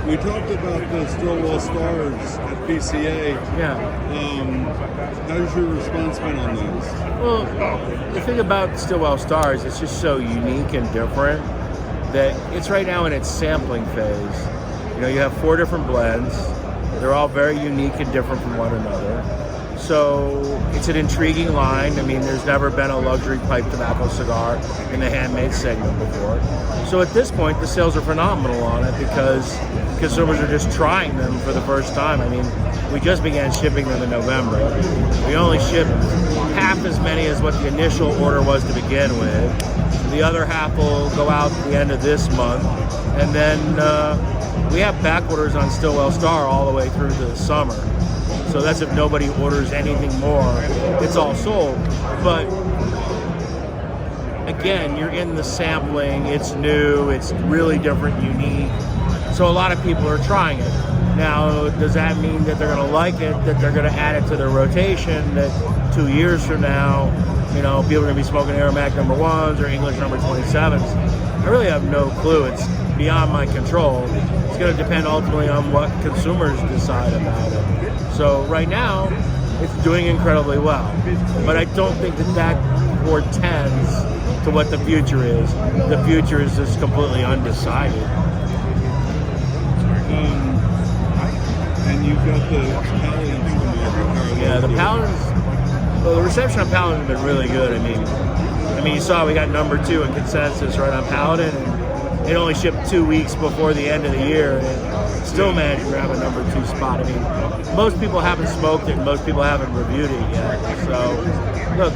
We talked about the Stillwell Stars at PCA. Yeah. How's your response been on those? Well, the thing about Stillwell Stars, it's just so unique and different that it's right now in its sampling phase. You know, you have 4 different blends. They're all very unique and different from one another. So it's an intriguing line. I mean, there's never been a luxury pipe tobacco cigar in the handmade segment before. So at this point, the sales are phenomenal on it because consumers are just trying them for the first time. I mean, we just began shipping them in November. We only shipped half as many as what the initial order was to begin with. The other half will go out at the end of this month. And then we have back orders on Stillwell Star all the way through the summer. So that's if nobody orders anything more, it's all sold. But again, you're in the sampling, it's new, it's really different, unique. So a lot of people are trying it. Now, does that mean that they're gonna like it, that they're gonna add it to their rotation, that 2 years from now, you know, people are gonna be smoking Aromatic No. 1s or English No. 27s? I really have no clue. It's beyond my control. It's gonna depend ultimately on what consumers decide about it. So right now, it's doing incredibly well. But I don't think that portends to what the future is. The future is just completely undecided. And you've got the Paladins. Yeah, the Paladins, well, the reception on Paladin has been really good. I mean, you saw we got number 2 in consensus right on Paladin, and it only shipped 2 weeks before the end of the year, and it still managed to grab a number 2 spot. I mean, most people haven't smoked it, and most people haven't reviewed it yet. So, look,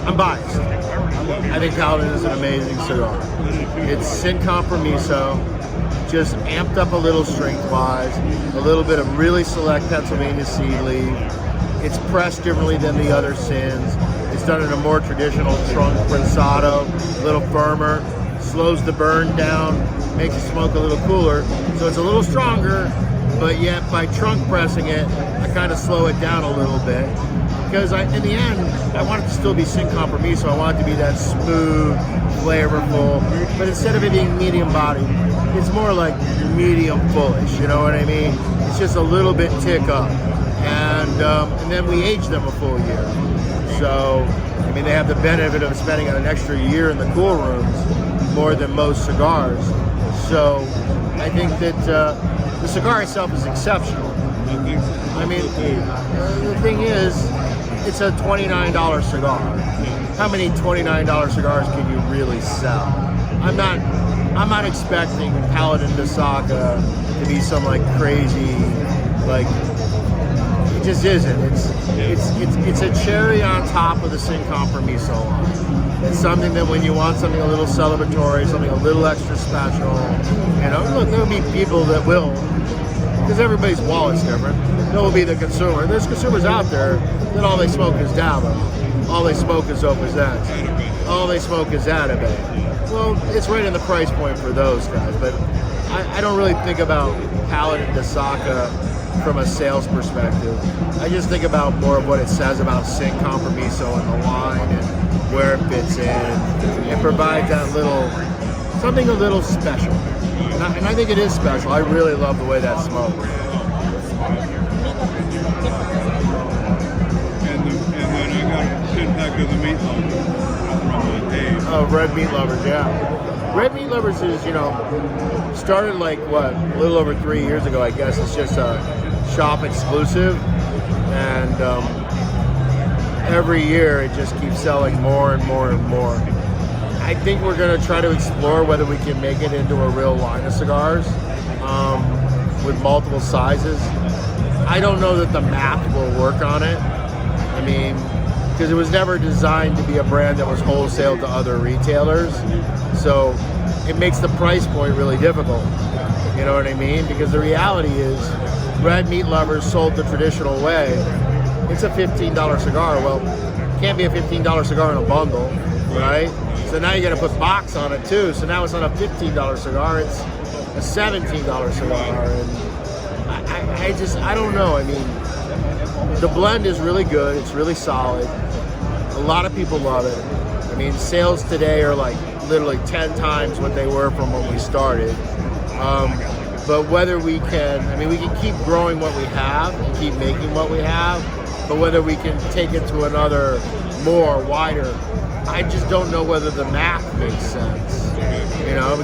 I'm biased. I think Paladin is an amazing cigar. It's Sin Compromiso, just amped up a little strength-wise, a little bit of really select Pennsylvania seed leaf. It's pressed differently than the other Sins. It's done in a more traditional trunk prensado, a little firmer, slows the burn down, makes the smoke a little cooler. So it's a little stronger, but yet by trunk pressing it, I kind of slow it down a little bit. Because in the end, I want it to still be Sin Compromiso. I want it to be that smooth, flavorful, but instead of it being medium bodied, it's more like medium fullish, you know what I mean? It's just a little bit tick up. And then we age them a full year. So, I mean, they have the benefit of spending an extra year in the cool rooms more than most cigars. So, I think that the cigar itself is exceptional. I mean, the thing is, it's a $29 cigar. How many $29 cigars can you really sell? I'm not expecting Paladin de Saka to be some like crazy, like, it just isn't. It's a cherry on top of the Sin Compromiso line. It's something that when you want something a little celebratory, something a little extra special, you know, look, there'll be people that will, because everybody's wallet's different. There will be the consumer. There's consumers out there that all they smoke is Dabo. All they smoke is Opus X. All they smoke is Atabay. Well, it's right in the price point for those guys, but I don't really think about Paladin de Saka from a sales perspective. I just think about more of what it says about Sin Compromiso and the line and where it fits in and provides that little, something a little special. And I think it is special. I really love the way that smokes. And then I got a 10-pack of the Meat Lovers from Dave. Oh, Red Meat Lovers, yeah. Red Meat Lovers is, you know, started like, what, a little over 3 years ago, I guess. It's just a shop exclusive. And every year it just keeps selling more and more and more. I think we're going to try to explore whether we can make it into a real line of cigars with multiple sizes. I don't know that the math will work on it. I mean, because it was never designed to be a brand that was wholesale to other retailers. So it makes the price point really difficult. You know what I mean? Because the reality is, Red Meat Lovers sold the traditional way. It's a $15 cigar. Well, it can't be a $15 cigar in a bundle, right? So now you got to put box on it too. So now it's not a $15 cigar, it's a $17 cigar. And I don't know. I mean, the blend is really good. It's really solid. A lot of people love it. I mean, sales today are like literally 10 times what they were from when we started. But whether we can, I mean, we can keep growing what we have and keep making what we have, but whether we can take it to another more wider, I just don't know whether the math makes sense. You know,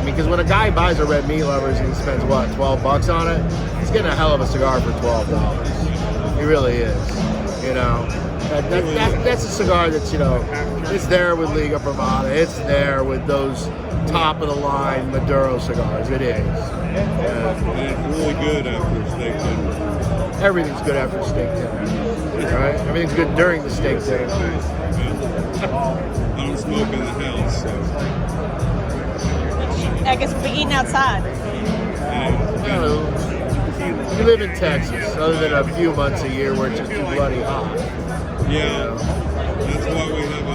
because when a guy buys a Red Meat Lovers and he spends what, $12 on it, he's getting a hell of a cigar for $12. He really is. You know, that's a cigar that's, you know, it's there with Liga Privada, it's there with those top of the line Maduro cigars. It is. And it's really good after steak dinner. Everything's good after steak dinner. Right? Everything's good during the steak dinner. I don't smoke in the house, so. I guess we'll be eating outside. You live in Texas, other than a few months a year where it's just too bloody hot. Yeah, that's why we have a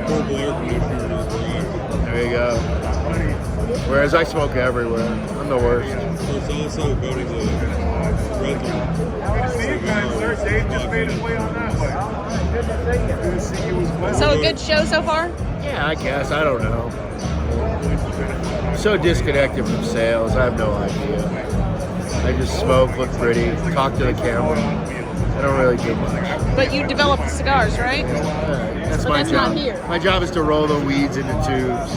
portable air conditioner in our garage. There you go. Whereas I smoke everywhere. I'm the worst. There's also go to the rental. So a good show so far? Yeah, I guess. I don't know. So disconnected from sales. I have no idea. I just smoke, look pretty, talk to the camera. I don't really do much. But you develop the cigars, right? That's So my that's job. not here. My job is to roll the weeds into tubes.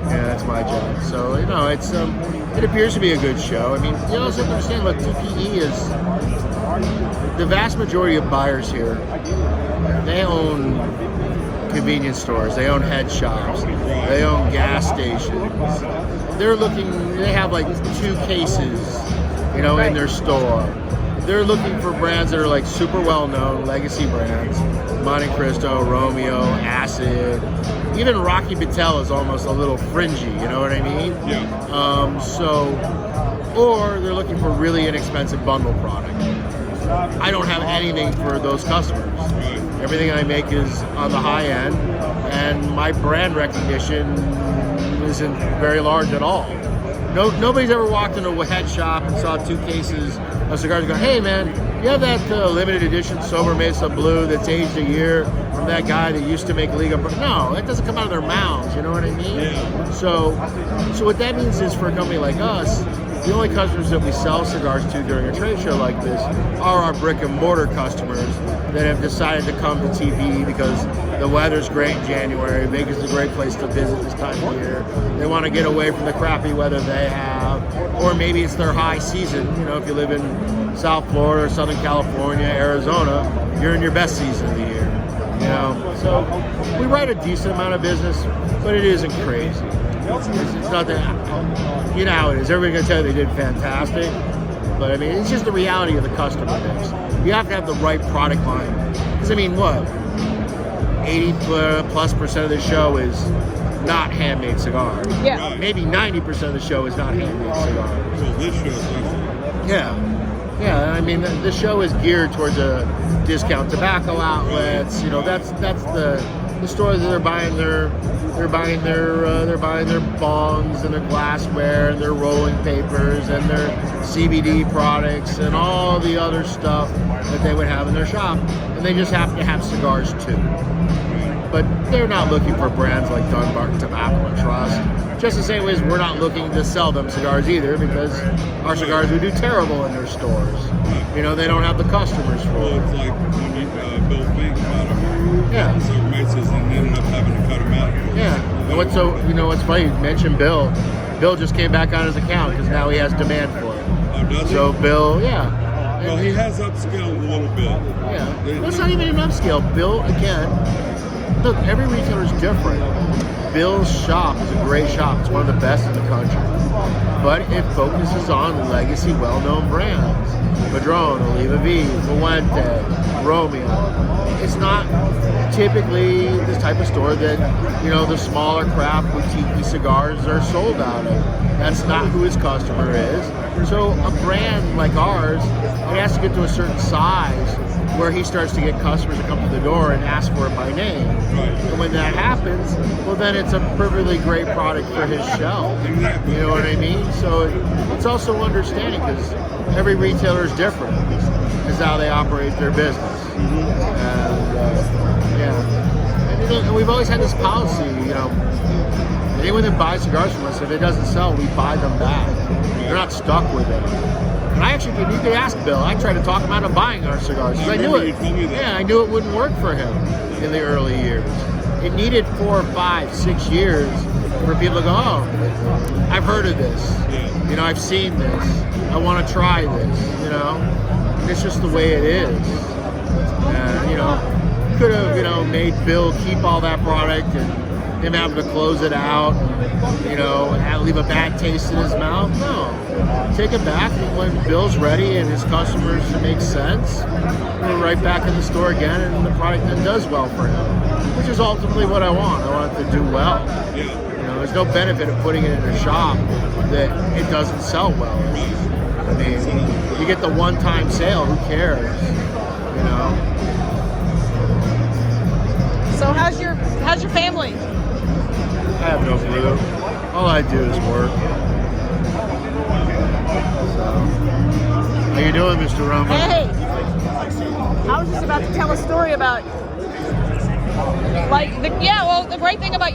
Yeah, that's my job. So, you know, it's it appears to be a good show. I mean, you also understand, look, TPE is the vast majority of buyers here. They own convenience stores. They own head shops. They own gas stations. They're looking. They have like 2 cases, you know, in their store. They're looking for brands that are like super well-known, legacy brands. Monte Cristo, Romeo, Acid. Even Rocky Patel is almost a little fringy, you know what I mean? Yeah. Or they're looking for really inexpensive bundle product. I don't have anything for those customers. Right. Everything I make is on the high end, and my brand recognition isn't very large at all. Nobody's ever walked into a head shop and saw 2 cases of cigars and go, hey man, you have that limited edition Sober Mesa Blue that's aged a year from that guy that used to make Liga. No, that doesn't come out of their mouths, you know what I mean? Yeah. So what that means is for a company like us, the only customers that we sell cigars to during a trade show like this are our brick and mortar customers that have decided to come to TV because the weather's great in January. Vegas is a great place to visit this time of year. They want to get away from the crappy weather they have. Or maybe it's their high season. You know, if you live in South Florida, Southern California, Arizona, you're in your best season of the year. You know, so we write a decent amount of business, but it isn't crazy. It's not that, you know how it is. Everybody's going to tell you they did fantastic. But I mean, it's just the reality of the customer mix. You have to have the right product line. Because I mean, what? 80+% of the show is not handmade cigar. Yeah. Maybe 90% of the show is not handmade cigar. So this show is Yeah, I mean, the show is geared towards a discount tobacco outlets. You know, that's the stores that they're buying their bongs and their glassware and their rolling papers and their CBD products and all the other stuff that they would have in their shop, and they just happen to have cigars too. But they're not looking for brands like Dunbarton Tobacco and Trust. Just the same way as we're not looking to sell them cigars either, because our cigars would do terrible in their stores. You know, they don't have the customers for Well, it. it's like when you, Bill Fink got him. Yeah. So Mesas and ended up having to cut him out. Yeah. And what's funny, you mentioned Bill. Bill just came back on his account because now he has demand for it. Oh, does So he? Bill, yeah. Well, he has upscaled a little bit. Yeah. They- Well, it's not even an upscale. Bill, again, look, every retailer is different. Bill's shop is a great shop. It's one of the best in the country. But it focuses on legacy, well-known brands. Padron, Oliva V, Fuente, Romeo. It's not typically the type of store that, you know, the smaller craft boutique cigars are sold out of. That's not who his customer is. So a brand like ours, it has to get to a certain size where he starts to get customers to come to the door and ask for it by name. Right. And when that happens, well, then it's a perfectly great product for his shelf. Exactly. You know what I mean? So it's also understanding, because every retailer is different as how they operate their business. And yeah, and we've always had this policy. You know, anyone that buys cigars from us, if it doesn't sell, we buy them back. They're not stuck with it. And I actually, you could ask Bill. I tried to talk him out of buying our cigars because I knew it. You told me that. Yeah, I knew it wouldn't work for him in the early years. It needed 4, 5, 6 years for people to go, oh, I've heard of this. Yeah. You know, I've seen this. I want to try this. You know, and it's just the way it is. And you know, could have made Bill keep all that product and him having to close it out. You know, and leave a bad taste in his mouth. No, take it back when Bill's ready and his customers make sense. We're right back in the store again, and the product then does well for him, which is ultimately what I want. I want it to do well. Yeah. You know, there's no benefit of putting it in a shop that it doesn't sell well. I mean, you get the one-time sale. Who cares? You know. So how's your family? I have no clue. All I do is work. So, how you doing, Mr. Rumble? Hey, I was just about to tell a story about, like, the great thing about your